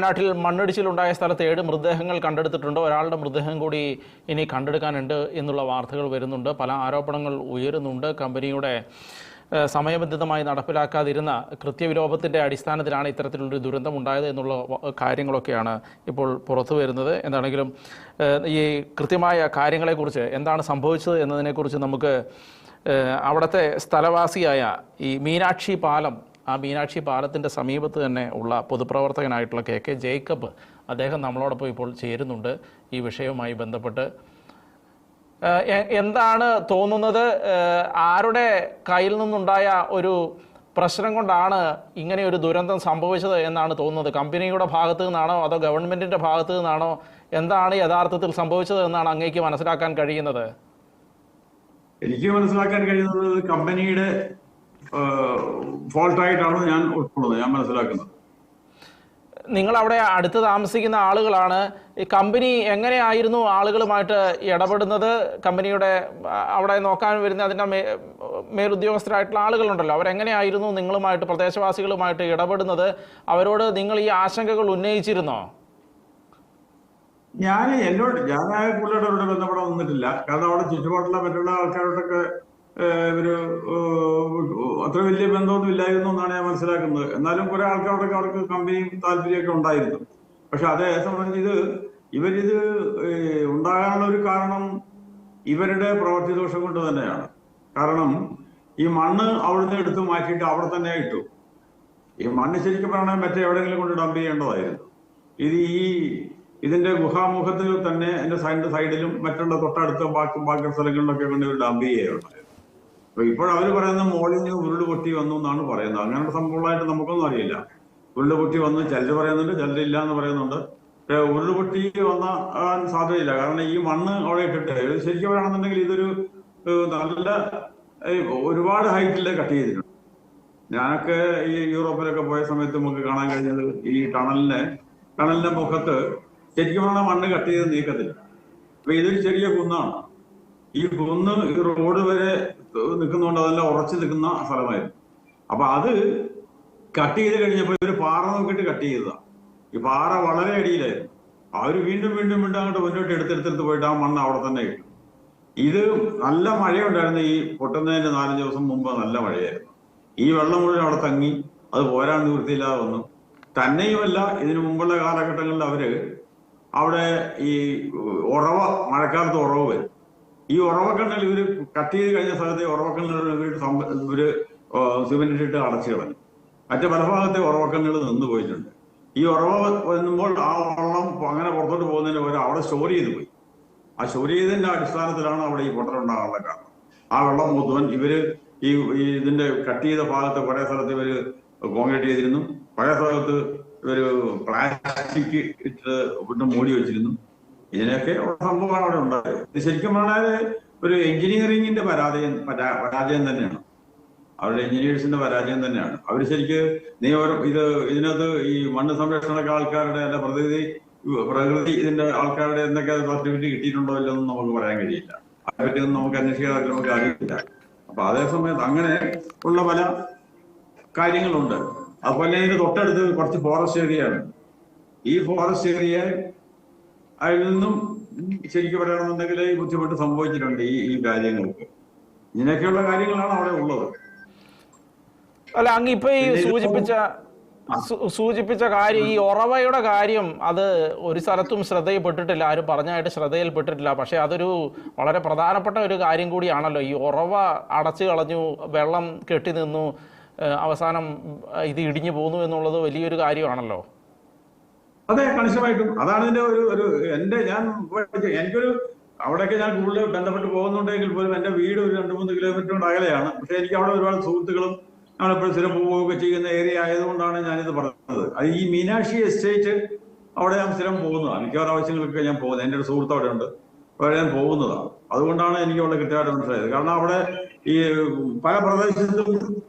വയനാട്ടിൽ മണ്ണിടിച്ചിലുണ്ടായ സ്ഥലത്ത് 7 മൃതദേഹങ്ങൾ കണ്ടെടുത്തിട്ടുണ്ട്. ഒരാളുടെ മൃതദേഹം കൂടി ഇനി കണ്ടെടുക്കാനുണ്ട് എന്നുള്ള വാർത്തകൾ വരുന്നുണ്ട്. പല ആരോപണങ്ങൾ ഉയരുന്നുണ്ട്. കമ്പനിയുടെ സമയബന്ധിതമായി നടപ്പിലാക്കാതിരുന്ന കൃത്യവിലോപത്തിൻ്റെ അടിസ്ഥാനത്തിലാണ് ഇത്തരത്തിലുള്ളൊരു ദുരന്തം ഉണ്ടായത് എന്നുള്ള കാര്യങ്ങളൊക്കെയാണ് ഇപ്പോൾ പുറത്തു വരുന്നത്. എന്താണെങ്കിലും ഈ കൃത്യമായ കാര്യങ്ങളെക്കുറിച്ച് എന്താണ് സംഭവിച്ചത് എന്നതിനെക്കുറിച്ച് നമുക്ക് അവിടുത്തെ സ്ഥലവാസിയായ ഈ മീനാക്ഷി പാലം, ആ മീനാക്ഷി പാലത്തിൻ്റെ സമീപത്ത് തന്നെ ഉള്ള പൊതുപ്രവർത്തകനായിട്ടുള്ള KK ജേക്കബ്, അദ്ദേഹം നമ്മളോടൊപ്പം ഇപ്പോൾ ചേരുന്നുണ്ട് ഈ വിഷയവുമായി ബന്ധപ്പെട്ട്. എന്താണ് തോന്നുന്നത്? ആരുടെ കയ്യിൽ നിന്നുണ്ടായ ഒരു പ്രശ്നം കൊണ്ടാണ് ഇങ്ങനെ ഒരു ദുരന്തം സംഭവിച്ചത് എന്നാണ് തോന്നുന്നത്? കമ്പനിയുടെ ഭാഗത്തു നിന്നാണോ അതോ ഗവൺമെൻറ്റിൻ്റെ ഭാഗത്തു നിന്നാണോ? എന്താണ് യഥാർത്ഥത്തിൽ സംഭവിച്ചത് എന്നാണ് അങ്ങേക്ക് മനസ്സിലാക്കാൻ കഴിയുന്നത്? എനിക്ക് മനസ്സിലാക്കാൻ കഴിയുന്നത് കമ്പനിയുടെ ഫോൾട്ടായിട്ടാണ് ഞാൻ ഉൾക്കൊള്ളുന്നത്, ഞാൻ മനസ്സിലാക്കുന്നത്. നിങ്ങൾ അവിടെ അടുത്ത് താമസിക്കുന്ന ആളുകളാണ്. ഈ കമ്പനി എങ്ങനെയായിരുന്നു ആളുകളുമായിട്ട് ഇടപെടുന്നത്? കമ്പനിയുടെ അവിടെ നോക്കാൻ വരുന്ന അതിൻ്റെ മേലുദ്യോഗസ്ഥരായിട്ടുള്ള ആളുകളുണ്ടല്ലോ, അവരെങ്ങനെയായിരുന്നു നിങ്ങളുമായിട്ട്, പ്രദേശവാസികളുമായിട്ട് ഇടപെടുന്നത്? അവരോട് നിങ്ങൾ ഈ ആശങ്കകൾ ഉന്നയിച്ചിരുന്നോ? ഞാൻ പുള്ളിയോട് ബന്ധപ്പെടാൻ നിന്നിട്ടില്ല. കാരണം അവിടെ ചുറ്റുപാടുള്ള മറ്റുള്ള ആൾക്കാരോടൊക്കെ ഇവര് അത്ര വലിയ ബന്ധമൊന്നും ഇല്ലായിരുന്നു എന്നാണ് ഞാൻ മനസ്സിലാക്കുന്നത്. എന്നാലും കുറെ ആൾക്കാരോടൊക്കെ അവർക്ക് കമ്പനിയും താല്പര്യമൊക്കെ ഉണ്ടായിരുന്നു. പക്ഷെ അതേ സംബന്ധിച്ച് ഇവരിത് ഉണ്ടാകാനുള്ള ഒരു കാരണം ഇവരുടെ പ്രവൃത്തി ദോഷം കൊണ്ട് തന്നെയാണ്. കാരണം ഈ മണ്ണ് അവിടുന്ന് എടുത്ത് മാറ്റിയിട്ട് അവിടെ തന്നെ ഇട്ടു. ഈ മണ്ണ് ശരിക്കും പറഞ്ഞാൽ മറ്റെവിടെയെങ്കിലും കൊണ്ട് ഡംപ് ചെയ്യേണ്ടതായിരുന്നു. ഇതിന്റെ ഗുഹാമുഖത്തിൽ തന്നെ എന്റെ സൈഡിലും മറ്റുള്ള തൊട്ടടുത്ത ബാക്കി സ്ഥലങ്ങളിലൊക്കെ കൊണ്ട് ഒരു ഡംപ് ചെയ്യുകയുണ്ടായിരുന്നു. അപ്പൊ ഇപ്പോഴവർ പറയുന്നത് മോളിന് ഉരുള് പൊട്ടി വന്നു എന്നാണ് പറയുന്നത്. അങ്ങനെയുള്ള സംഭവങ്ങളായിട്ട് നമുക്കൊന്നും അറിയില്ല. ഉരുള് പൊട്ടി വന്നു ചിലർ പറയുന്നുണ്ട്, ചിലരില്ല എന്ന് പറയുന്നുണ്ട്. പക്ഷെ ഉരുള് പൊട്ടി വന്നാൻ സാധ്യതയില്ല. കാരണം ഈ മണ്ണ് അവിടെ ഇട്ടിട്ട് ശരിക്കും പറയുകയാണെന്നുണ്ടെങ്കിൽ ഇതൊരു നല്ല ഒരുപാട് ഹൈറ്റിൽ കട്ട് ചെയ്തിട്ടുണ്ട്. ഞാനൊക്കെ ഈ യൂറോപ്പിലൊക്കെ പോയ സമയത്ത് നമുക്ക് കാണാൻ കഴിഞ്ഞത് ഈ ടണലിന്റെ മുഖത്ത് ശരിക്കും പറഞ്ഞാൽ മണ്ണ് കട്ട് ചെയ്ത് നീക്കത്തില്ല. അപ്പൊ ഇതൊരു ചെറിയ കുന്നാണ്. ഈ കുന്ന് ഈ റോഡ് വരെ നിൽക്കുന്നതുകൊണ്ട് അതെല്ലാം ഉറച്ചു നിൽക്കുന്ന സ്ഥലമായിരുന്നു. അപ്പൊ അത് കട്ട് ചെയ്ത് കഴിഞ്ഞപ്പോൾ ഇവര് പാറ നോക്കിയിട്ട് കട്ട് ചെയ്തതാണ്. ഈ പാറ വളരെ അടിയിലായിരുന്നു. അവര് വീണ്ടും അങ്ങോട്ട് മുന്നോട്ട് എടുത്തെടുത്ത് പോയിട്ട് ആ മണ്ണ് അവിടെ തന്നെ ഇട്ടു. ഇത് നല്ല മഴയുണ്ടായിരുന്നു. ഈ പൊട്ടുന്നതിന്റെ 4 ദിവസം മുമ്പ് നല്ല മഴയായിരുന്നു. ഈ വെള്ളം മുഴുവൻ അവിടെ തങ്ങി. അത് പോരാൻ നിവൃത്തിയില്ലാതെ വന്നു. തന്നെയുമല്ല, ഇതിനു മുമ്പുള്ള കാലഘട്ടങ്ങളിൽ അവര് അവിടെ ഈ മഴക്കാലത്ത് ഉറവ് വരും. ഈ ഉറവക്കണ്ണിൽ ഇവര് കട്ട് ചെയ്ത് കഴിഞ്ഞ സ്ഥലത്തെ ഉറവക്കണ്ണിൽ ഇവര് സിമെന്റ് ഇട്ടിട്ട് അടച്ചു കളഞ്ഞു. മറ്റേ പല ഭാഗത്തെ ഉറവക്കണ്ണുകൾ നിന്ന് പോയിട്ടുണ്ട്. ഈ ഉറവ വരുമ്പോൾ ആ വെള്ളം അങ്ങനെ പുറത്തോട്ട് പോകുന്നതിന് പകരം അവിടെ സ്റ്റോർ ചെയ്ത് പോയി. ആ സ്റ്റോർ ചെയ്തതിന്റെ അടിസ്ഥാനത്തിലാണ് അവിടെ ഈ പൊട്ടലുണ്ടാകാനുള്ള കാരണം. ആ വെള്ളം മുഴുവൻ ഇവര് ഇതിന്റെ കട്ട് ചെയ്ത ഭാഗത്ത് കുറെ സ്ഥലത്ത് ഇവര് കോൺക്രീറ്റ് ചെയ്തിരുന്നു. പഴയ സ്ഥലത്ത് ഇവര് പ്ലാസ്റ്റിക് ഇട്ട് മൂടി വെച്ചിരുന്നു. ഇതിനൊക്കെ സംഭവമാണ് അവിടെ ഉണ്ടായത്. ഇത് ശരിക്കും പറഞ്ഞാൽ ഒരു എഞ്ചിനീയറിംഗിന്റെ പരാജയം തന്നെയാണ്. അവരുടെ എഞ്ചിനീയേഴ്സിന്റെ പരാജയം തന്നെയാണ്. അവർ ശരിക്ക് ഇതിനകത്ത് ഈ മണ്ണ് സംരക്ഷണ ആൾക്കാരുടെ അല്ല പ്രകൃതി ഇതിന്റെ ആൾക്കാരുടെ എന്തൊക്കെ സർട്ടിഫിക്കറ്റ് കിട്ടിയിട്ടുണ്ടോ ഇല്ലെന്നും നമുക്ക് പറയാൻ കഴിയില്ല. അതിനെപ്പറ്റിയൊന്നും നമുക്ക് അന്വേഷിക്കാൻ നമുക്ക് അറിയില്ല. അപ്പൊ അതേ സമയത്ത് അങ്ങനെ ഉള്ള പല കാര്യങ്ങളുണ്ട്. അതുപോലെ ഇതിന് തൊട്ടടുത്ത് കുറച്ച് ഫോറസ്റ്റ് ഏരിയയാണ്. ഈ ഫോറസ്റ്റ് ഏരിയ അതിൽ നിന്നും ശരിക്കും പറയുകയാണെന്നുണ്ടെങ്കിൽ ഈ ബുദ്ധിമുട്ട് സംഭവിച്ചിട്ടുണ്ട് ഈ കാര്യങ്ങൾക്ക്. ഇങ്ങനെയൊക്കെയുള്ള കാര്യങ്ങളാണ് അവിടെ ഉള്ളത്. അല്ല, അങ്ങ് ഇപ്പൊ ഈ സൂചിപ്പിച്ച കാര്യം, ഈ ഉറവയുടെ കാര്യം, അത് ഒരു സ്ഥലത്തും ശ്രദ്ധയിൽപ്പെട്ടിട്ടില്ല, ആരും പറഞ്ഞായിട്ട് ശ്രദ്ധയിൽപ്പെട്ടിട്ടില്ല. പക്ഷെ അതൊരു വളരെ പ്രധാനപ്പെട്ട ഒരു കാര്യം കൂടിയാണല്ലോ. ഈ ഉറവ അടച്ചു കളഞ്ഞു, വെള്ളം കെട്ടി നിന്നു, അവസാനം ഇത് ഇടിഞ്ഞു പോന്നു എന്നുള്ളത് വലിയൊരു കാര്യമാണല്ലോ. അതെ, കണിശമായിട്ടും അതാണ് ഇതിന്റെ എനിക്കൊരു അവിടെയൊക്കെ ഞാൻ കൂടുതൽ ബന്ധപ്പെട്ട് പോകുന്നുണ്ടെങ്കിൽ പോലും എന്റെ വീട് ഒരു 2-3 കിലോമീറ്റർ കൊണ്ട് അകലെയാണ്. പക്ഷെ എനിക്ക് അവിടെ ഒരുപാട് സുഹൃത്തുക്കളും നമ്മളെപ്പോഴും സ്ഥിരം പോവുകയൊക്കെ ചെയ്യുന്ന ഏരിയ ആയതുകൊണ്ടാണ് ഞാനിത് പറഞ്ഞത്. അത് ഈ മീനാക്ഷി എസ്റ്റേറ്റ് അവിടെ ഞാൻ സ്ഥിരം പോകുന്നതാണ്. മിക്കവാറും ആവശ്യങ്ങളൊക്കെ ഞാൻ പോകുന്നത്. എൻ്റെ ഒരു സുഹൃത്ത് അവിടെ ഉണ്ട്, അവിടെ ഞാൻ പോകുന്നതാണ്. അതുകൊണ്ടാണ് എനിക്ക് അവിടെ കൃത്യമായിട്ട് മനസ്സിലായത്. കാരണം അവിടെ ഈ പല പ്രദേശത്തും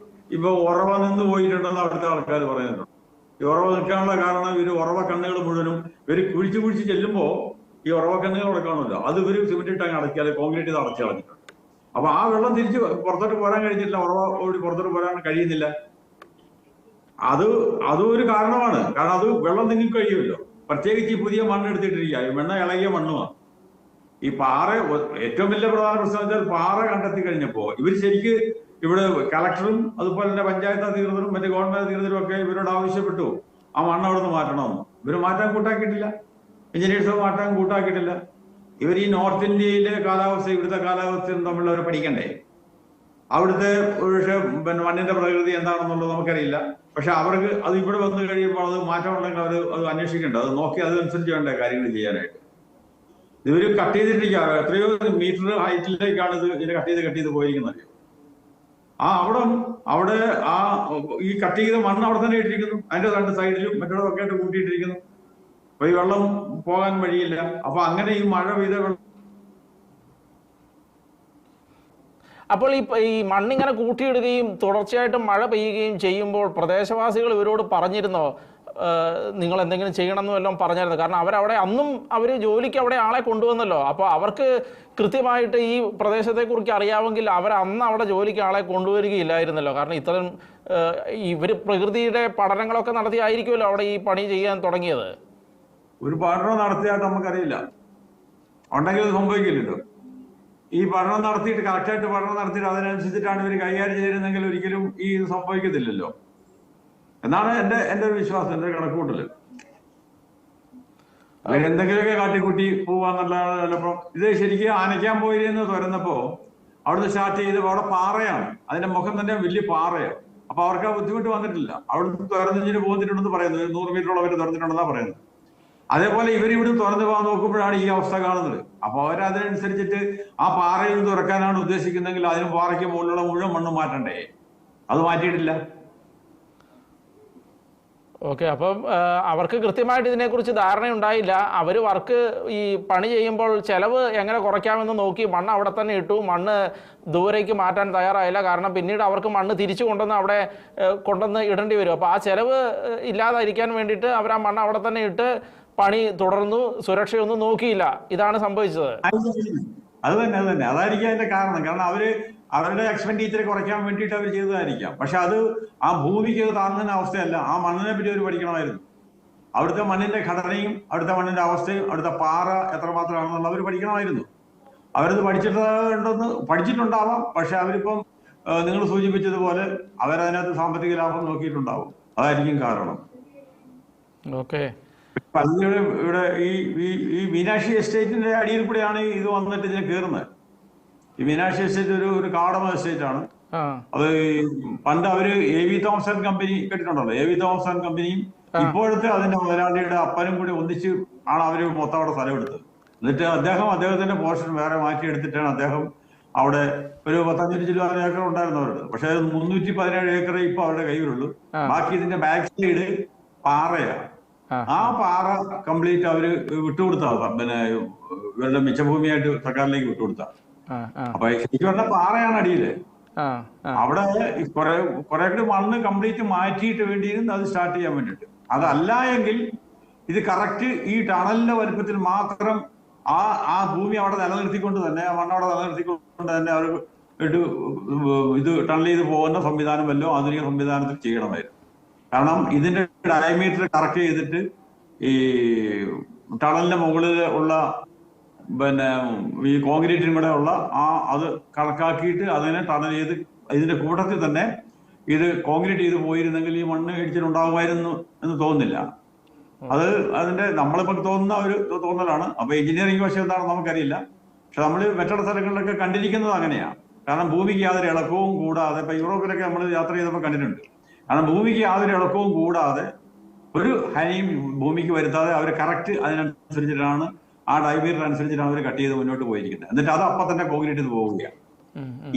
ഇപ്പൊ ഉറവ നിന്ന് പോയിട്ടുണ്ടെന്ന് അവിടുത്തെ ആൾക്കാർ പറയുന്നുണ്ട്. ഈ ഉറവ നിൽക്കാനുള്ള കാരണം ഇവര് ഉറവ കണ്ണുകൾ മുഴുവനും ഇവര് കുഴിച്ച് ചെല്ലുമ്പോ ഈ ഉറവ കണ്ണുകൾ അവിടെ കാണുമല്ലോ, അത് ഇവര് സിമെന്റ് ഇട്ട് അങ്ങ് അടയ്ക്കാതെ കോൺക്രീറ്റ് ചെയ്ത് അടച്ചു കളഞ്ഞിട്ടുണ്ട്. അപ്പൊ ആ വെള്ളം തിരിച്ച് പുറത്തോട്ട് പോരാൻ കഴിഞ്ഞിട്ടില്ല. ഉറവ ഓടി പുറത്തോട്ട് പോരാൻ കഴിയുന്നില്ല. അതും ഒരു കാരണമാണ്. കാരണം അത് വെള്ളം നീങ്ങി കഴിയുമല്ലോ. പ്രത്യേകിച്ച് ഈ പുതിയ മണ്ണ് എടുത്തിട്ടിരിക്കുക, മണ്ണ് ഇളകിയ മണ്ണുമാണ്. ഈ പാറ ഏറ്റവും വലിയ പ്രധാന പ്രശ്നം വെച്ചാൽ പാറ കണ്ടെത്തി കഴിഞ്ഞപ്പോ ഇവർ ശരിക്ക് ഇവിടെ കളക്ടറും അതുപോലെ തന്നെ പഞ്ചായത്ത് അധികൃതരും മറ്റേ ഗവൺമെന്റ് അധികൃതരും ഒക്കെ ഇവരോട് ആവശ്യപ്പെട്ടു ആ മണ്ണ് അവിടെ നിന്ന് മാറ്റണമെന്ന്. ഇവർ മാറ്റാൻ കൂട്ടാക്കിയിട്ടില്ല, എഞ്ചിനീയേഴ്സ് മാറ്റാൻ കൂട്ടാക്കിയിട്ടില്ല. ഇവർ ഈ നോർത്ത് ഇന്ത്യയിലെ കാലാവസ്ഥ ഇവിടുത്തെ കാലാവസ്ഥയും തമ്മിൽ അവർ പഠിക്കണ്ടേ? അവിടുത്തെ പക്ഷേ പിന്നെ മണ്ണിന്റെ പ്രകൃതി എന്താണെന്നുള്ളത് നമുക്കറിയില്ല. പക്ഷെ അവർക്ക് അത് ഇവിടെ വന്നു കഴിയുമ്പോൾ അത് മാറ്റമുണ്ടെങ്കിൽ അവർ അത് അന്വേഷിക്കേണ്ട, അത് നോക്കി അതനുസരിച്ച് വേണ്ട കാര്യങ്ങൾ ചെയ്യാനായിട്ട്. ഇവര് കട്ട് ചെയ്തിട്ടിരിക്കുക, എത്രയോ മീറ്റർ ഹൈറ്റിലേക്കാണ് ഇതിനെ കട്ട് ചെയ്ത് പോയിരിക്കുന്നത്. അവിടെ ഈ കട്ട് ചെയ്ത മണ്ണ് അവിടെ തന്നെ ഇട്ടിരിക്കുന്നു, അതിന്റെ രണ്ട് സൈഡിലും മറ്റുള്ളതൊക്കെ ആയിട്ട് കൂട്ടിയിട്ടിരിക്കുന്നു. അപ്പൊ ഈ വെള്ളം പോകാൻ വഴിയില്ല. അപ്പൊ അങ്ങനെ ഈ മഴ പെയ്ത വെള്ളം അപ്പോൾ ഈ മണ്ണിങ്ങനെ കൂട്ടിയിടുകയും തുടർച്ചയായിട്ട് മഴ പെയ്യുകയും ചെയ്യുമ്പോൾ പ്രദേശവാസികൾ ഇവരോട് പറഞ്ഞിരുന്നോ നിങ്ങൾ എന്തെങ്കിലും ചെയ്യണമെന്നും എല്ലാം പറഞ്ഞായിരുന്നു? കാരണം അവരവിടെ അന്നും അവർ ജോലിക്ക് അവിടെ ആളെ കൊണ്ടുവന്നല്ലോ. അപ്പോൾ അവർക്ക് കൃത്യമായിട്ട് ഈ പ്രദേശത്തെക്കുറിച്ച് അറിയാമെങ്കിൽ അന്ന് അവിടെ ജോലിക്ക് ആളെ കൊണ്ടുവരികയില്ലായിരുന്നല്ലോ. കാരണം ഇത്തരം ഇവർ പ്രകൃതിയുടെ പഠനങ്ങളൊക്കെ നടത്തിയായിരിക്കുമല്ലോ അവിടെ ഈ പണി ചെയ്യാൻ തുടങ്ങിയത്. ഒരു പഠനം നടത്തിയായിട്ട് നമുക്കറിയില്ല, ഉണ്ടെങ്കിൽ ഇത് സംഭവിക്കില്ലല്ലോ. ഈ പഠനം നടത്തിയിട്ട് കറക്റ്റായിട്ട് പഠനം നടത്തിയിട്ട് അതിനനുസരിച്ചിട്ടാണ് ഇവർ കൈകാര്യം ചെയ്തിരുന്നെങ്കിൽ ഒരിക്കലും ഈ ഇത് സംഭവിക്കത്തില്ലല്ലോ എന്നാണ് എന്റെ വിശ്വാസം, എന്റെ കണക്കുകൂട്ടല്. അവരെന്തെങ്കിലുമൊക്കെ കാട്ടിക്കൂട്ടി പോവാന്നുള്ളതാണ് ചിലപ്പോ. ഇത് ശരിക്കും ആനയ്ക്കാൻ പോയിരുന്ന് തുറന്നപ്പോ അവിടുന്ന് സ്റ്റാർട്ട് ചെയ്തപ്പോ അവിടെ പാറയാണ്, അതിന്റെ മുഖം തന്നെ വലിയ പാറയാണ്. അപ്പൊ അവർക്ക് ആ ബുദ്ധിമുട്ട് വന്നിട്ടില്ല. അവിടുന്ന് തുറന്നിട്ട് പോന്നിട്ടുണ്ടെന്ന് പറയുന്നത് 100 മീറ്ററോളം അവർ തുറന്നിട്ടുണ്ടെന്നാ പറയുന്നത്. അതേപോലെ ഇവരിവിടെ തുറന്നു പോകാൻ നോക്കുമ്പോഴാണ് ഈ അവസ്ഥ കാണുന്നത്. അപ്പൊ അവരതിനനുസരിച്ചിട്ട് ആ പാറയിൽ തുറക്കാനാണ് ഉദ്ദേശിക്കുന്നതെങ്കിൽ അതിന് പാറയ്ക്ക് മുകളിലുള്ള മുഴുവൻ മണ്ണ് മാറ്റണ്ടേ? അത് മാറ്റിയിട്ടില്ല. ഓക്കെ, അപ്പം അവർക്ക് കൃത്യമായിട്ട് ഇതിനെക്കുറിച്ച് ധാരണയുണ്ടായില്ല. അവർ വർക്ക് ഈ പണി ചെയ്യുമ്പോൾ ചെലവ് എങ്ങനെ കുറയ്ക്കാമെന്ന് നോക്കി മണ്ണ് അവിടെ തന്നെ ഇട്ടു. മണ്ണ് ദൂരേക്ക് മാറ്റാൻ തയ്യാറായില്ല. കാരണം പിന്നീട് അവർക്ക് മണ്ണ് തിരിച്ചു കൊണ്ടുവന്ന് അവിടെ കൊണ്ടുവന്ന് ഇടേണ്ടി വരും. അപ്പോൾ ആ ചെലവ് ഇല്ലാതായിരിക്കാൻ വേണ്ടിയിട്ട് അവർ ആ മണ്ണ് അവിടെ തന്നെ ഇട്ട് പണി തുടർന്നു, സുരക്ഷയൊന്നും നോക്കിയില്ല. ഇതാണ് സംഭവിച്ചത്. അത് തന്നെ അതായിരിക്കും അതിന്റെ കാരണം. കാരണം അവരുടെ എക്സ്പെൻഡിച്ചർ കുറയ്ക്കാൻ വേണ്ടിയിട്ട് അവർ ചെയ്തതായിരിക്കാം. പക്ഷെ അത് ആ ഭൂമിക്ക് താങ്ങുന്ന അവസ്ഥയല്ല. ആ മണ്ണിനെ പറ്റി അവർ പഠിക്കണമായിരുന്നു. അവിടുത്തെ മണ്ണിന്റെ ഘടനയും അവിടുത്തെ മണ്ണിന്റെ അവസ്ഥയും അവിടുത്തെ പാറ എത്രമാത്രമാണെന്നുള്ള അവർ പഠിക്കണമായിരുന്നു. അവരത് പഠിച്ചിട്ടുണ്ടാവാം. പക്ഷെ അവരിപ്പം നിങ്ങൾ സൂചിപ്പിച്ചതുപോലെ അവരതിനകത്ത് സാമ്പത്തിക ലാഭം നോക്കിയിട്ടുണ്ടാവും. അതായിരിക്കും കാരണം. ഓക്കെ, ഇവിടെ ഈ മീനാക്ഷി എസ്റ്റേറ്റിന്റെ അടിയിൽ കൂടെയാണ് ഇത് വന്നിട്ട് ഇതിനെ കയറുന്നത്. ഈ മീനാക്ഷി എസ്റ്റേറ്റ് ഒരു കാടമ എസ്റ്റേറ്റ് ആണ്. അത് പണ്ട് അവര് A V Thomas and company കേട്ടിട്ടുണ്ടല്ലോ. എ വി തോമസ് ആൻഡ് കമ്പനിയും ഇപ്പോഴത്തെ അതിന്റെ മുതലാളിയുടെ അപ്പനും കൂടി ഒന്നിച്ച് ആണ് അവര് മൊത്തം അവിടെ സ്ഥലം എടുത്തത്. എന്നിട്ട് അദ്ദേഹത്തിന്റെ പോർഷൻ വേറെ മാറ്റിയെടുത്തിട്ടാണ് അദ്ദേഹം അവിടെ ഒരു 15 ചില്ലാനം ഏക്കർ ഉണ്ടായിരുന്നു അവരുടെ. പക്ഷെ 317 ഏക്കർ ഇപ്പൊ അവരുടെ കയ്യിലുള്ളൂ. ബാക്കി ഇതിന്റെ ബാക്ക് സൈഡ് പാറയാണ്. ആ പാറ കംപ്ലീറ്റ് അവര് വിട്ടുകൊടുത്താ, പിന്നെ ഇവരുടെ മിച്ചഭൂമിയായിട്ട് സർക്കാരിലേക്ക് വിട്ടുകൊടുത്താ. അപ്പൊ ശരിക്കും പറഞ്ഞ പാറയാണ് അടിയില്. അവിടെ കുറെ കൂടി മണ്ണ് കംപ്ലീറ്റ് മാറ്റിയിട്ട് വേണ്ടിയിരുന്നു അത് സ്റ്റാർട്ട് ചെയ്യാൻ വേണ്ടിട്ട്. അതല്ല എങ്കിൽ ഇത് കറക്റ്റ് ഈ ടണലിന്റെ വലുപ്പത്തിൽ മാത്രം ആ ഭൂമി അവിടെ നിലനിർത്തിക്കൊണ്ട് തന്നെ, ആ മണ്ണ് അവിടെ നിലനിർത്തിക്കൊണ്ട് തന്നെ അവർ ഇത് ടണൽ ചെയ്ത് പോകുന്ന സംവിധാനം വല്ലോ ആധുനിക സംവിധാനത്തിൽ ചെയ്യണമായിരുന്നു. കാരണം ഇതിന്റെ ഡയമീറ്റർ കറക്റ്റ് ചെയ്തിട്ട് ഈ ടണലിന്റെ മുകളിൽ ഉള്ള പിന്നെ ഈ കോൺക്രീറ്റിനും കൂടെ ഉള്ള അത് കണക്കാക്കിയിട്ട് അതിനെ ടണൽ ചെയ്ത് ഇതിന്റെ കൂട്ടത്തിൽ തന്നെ ഇത് കോൺക്രീറ്റ് ചെയ്ത് പോയിരുന്നെങ്കിൽ ഈ മണ്ണ് ഇടിച്ചിട്ടുണ്ടാകുമായിരുന്നു എന്ന് തോന്നുന്നില്ല. അതിന്റെ നമ്മളിപ്പോ തോന്നുന്ന ഒരു തോന്നലാണ്. അപ്പൊ എഞ്ചിനീയറിംഗ് വശം എന്താണെന്ന് നമുക്കറിയില്ല. പക്ഷെ നമ്മൾ മറ്റുള്ള സ്ഥലങ്ങളിലൊക്കെ കണ്ടിരിക്കുന്നത് അങ്ങനെയാണ്. കാരണം ഭൂമിക്ക് യാതൊരു ഇളക്കവും കൂടാതെ, ഇപ്പൊ യൂറോപ്പിലൊക്കെ നമ്മൾ യാത്ര ചെയ്തപ്പോൾ കണ്ടിട്ടുണ്ട്. കാരണം ഭൂമിക്ക് യാതൊരു ഇളക്കവും കൂടാതെ ഒരു ഹനിയും ഭൂമിക്ക് വരുത്താതെ അവർ കറക്റ്റ് അതിനനുസരിച്ചിട്ടാണ് ആ ഡയമീറ്റർ അനുസരിച്ചിട്ടാണ് അവർ കട്ട് ചെയ്ത് മുന്നോട്ട് പോയിരിക്കുന്നത്. എന്നിട്ട് അത് അപ്പം തന്നെ കോൺക്രീറ്റ് ചെയ്ത് പോവുകയാണ്.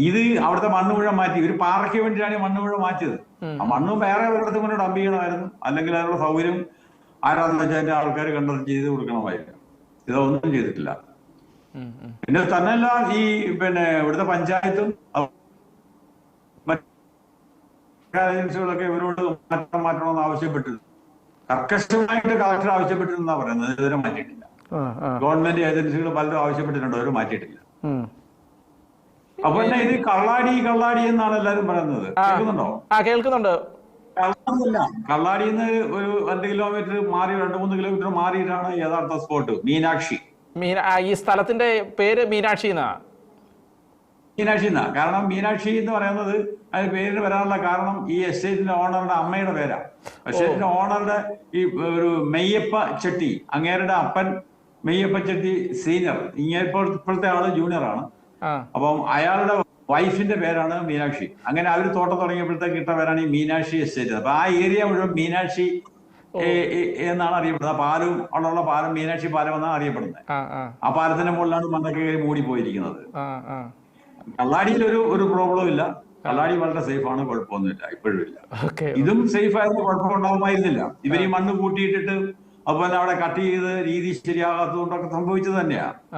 ഇത് അവിടുത്തെ മണ്ണ് മുഴുവൻ മാറ്റി, ഒരു പാറയ്ക്ക് വേണ്ടിയിട്ടാണ് ഈ മണ്ണ് മുഴുവൻ മാറ്റിയത്. ആ മണ്ണ് വേറെ ഒരിടത്തും കൊണ്ട് ഡംപ് ചെയ്യണമായിരുന്നു. അല്ലെങ്കിൽ അതിനുള്ള സൗകര്യം ആരാന്ന് വെച്ചാൽ അതിന്റെ ആൾക്കാർ കണ്ടത് ചെയ്ത് കൊടുക്കണമായിരുന്നു. ഇതൊന്നും ചെയ്തിട്ടില്ല. പിന്നെ തന്നെയല്ല ഈ ഇവിടുത്തെ പഞ്ചായത്തും ഏജൻസികളൊക്കെ ഇവരോട് മാറ്റണമെന്ന് ആവശ്യപ്പെട്ടത് കർക്കശമായിട്ട് കളക്ടർ ആവശ്യപ്പെട്ടിരുന്നാ പറയുന്നത്. ഇതുവരെ മാറ്റിയിട്ടില്ല. ഗവൺമെന്റ് ഏജൻസികൾ പലരും ആവശ്യപ്പെട്ടിട്ടുണ്ട്, അവർ മാറ്റിയിട്ടില്ല. അപ്പൊ ഇത് കള്ളാടി എന്നാണ് എല്ലാരും പറയുന്നത്. കേൾക്കുന്നുണ്ടോ? കേൾക്കുന്നുണ്ട്. കള്ളാടിയല്ല, കള്ളാടിന്ന് ഒരു 2 കിലോമീറ്റർ മാറി, 2-3 കിലോമീറ്റർ മാറിയിട്ടാണ് യഥാർത്ഥ സ്പോട്ട് മീനാക്ഷി. ഈ സ്ഥലത്തിന്റെ പേര് മീനാക്ഷി എന്നാ? മീനാക്ഷി എന്നാ. കാരണം മീനാക്ഷി എന്ന് പറയുന്നത് അതിന് പേരിന് വരാനുള്ള കാരണം ഈ എസ്റ്റേറ്റിന്റെ ഓണറുടെ അമ്മയുടെ പേരാ. എസ്റ്റേറ്റിന്റെ ഓണറുടെ ഈ ഒരു മെയ്യപ്പ ചെട്ടി, അങ്ങേരുടെ അപ്പൻ മെയ്യപ്പ ചെട്ടി സീനിയർ, ഇപ്പോഴത്തെ ആള് ജൂനിയർ ആണ്. അപ്പം അയാളുടെ വൈഫിന്റെ പേരാണ് മീനാക്ഷി. അങ്ങനെ അവര് തോട്ടം തുടങ്ങിയപ്പോഴത്തേക്ക് ഇട്ട പേരാണ് ഈ മീനാക്ഷി എസ്റ്റേറ്റ്. അപ്പൊ ആ ഏരിയ മുഴുവൻ മീനാക്ഷി എന്നാണ് അറിയപ്പെടുന്നത്. പാലും ഉള്ള പാലം മീനാക്ഷി പാലം എന്നാണ് അറിയപ്പെടുന്നത്. ആ പാലത്തിന്റെ മുകളിലാണ് മണ്ണൊക്കെ മൂടി പോയിരിക്കുന്നത്. കള്ളാടിയിൽ ഒരു പ്രോബ്ലം ഇല്ല. കള്ളാടി വളരെ സേഫ് ആണ്, കുഴപ്പമൊന്നുമില്ല, ഇപ്പോഴും ഇല്ല. ഇതും സേഫ് ആയിരുന്നു, കുഴപ്പമുണ്ടാവുമായിരുന്നില്ല. ഇവർ ഈ മണ്ണ് കൂട്ടിയിട്ടിട്ട് അതുപോലെ അവിടെ കട്ട് ചെയ്ത് രീതി ശരിയാകാത്തതുകൊണ്ടൊക്കെ സംഭവിച്ചത് തന്നെയാ.